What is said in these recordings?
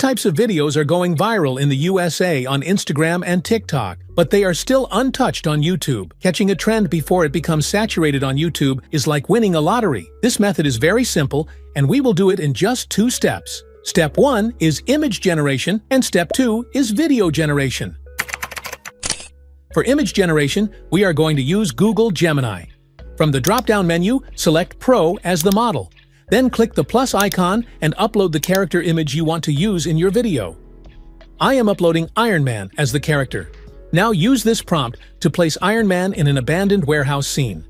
types of videos are going viral in the USA on Instagram and TikTok, but they are still untouched on YouTube. Catching a trend before it becomes saturated on YouTube is like winning a lottery. This method is very simple, and we will do it in just 2 steps. Step 1 is image generation, and Step 2 is video generation. For image generation, we are going to use Google Gemini. From the drop-down menu, select Pro as the model. Then click the plus icon and upload the character image you want to use in your video. I am uploading Iron Man as the character. Now use this prompt to place Iron Man in an abandoned warehouse scene.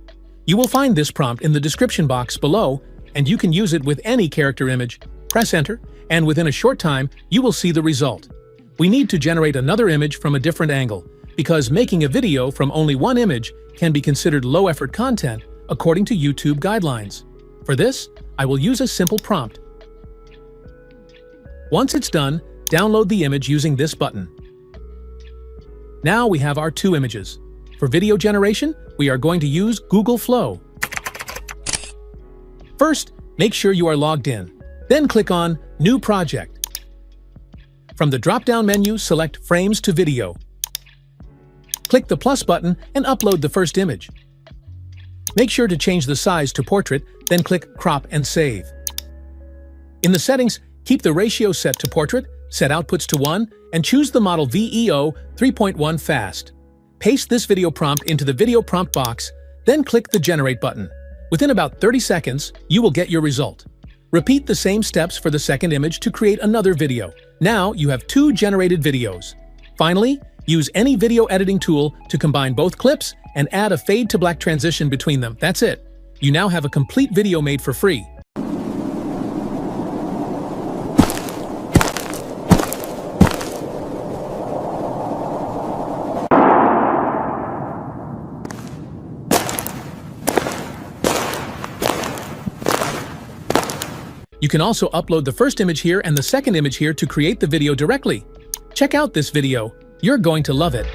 You will find this prompt in the description box below, and you can use it with any character image. Press enter, and within a short time, you will see the result. We need to generate another image from a different angle, because making a video from only one image can be considered low-effort content according to YouTube guidelines. For this, I will use a simple prompt. Once it's done, download the image using this button. Now we have our 2 images. For video generation, we are going to use Google Flow. First, make sure you are logged in. Then click on New Project. From the drop-down menu, select Frames to Video. Click the plus button and upload the first image. Make sure to change the size to portrait, then click Crop and Save. In the settings, keep the ratio set to portrait, set outputs to 1, and choose the model VEO 3.1 Fast. Paste this video prompt into the video prompt box, then click the Generate button. Within about 30 seconds, you will get your result. Repeat the same steps for the second image to create another video. Now you have 2 generated videos. Finally, use any video editing tool to combine both clips and add a fade to black transition between them. That's it. You now have a complete video made for free. You can also upload the first image here and the second image here to create the video directly. Check out this video. You're going to love it.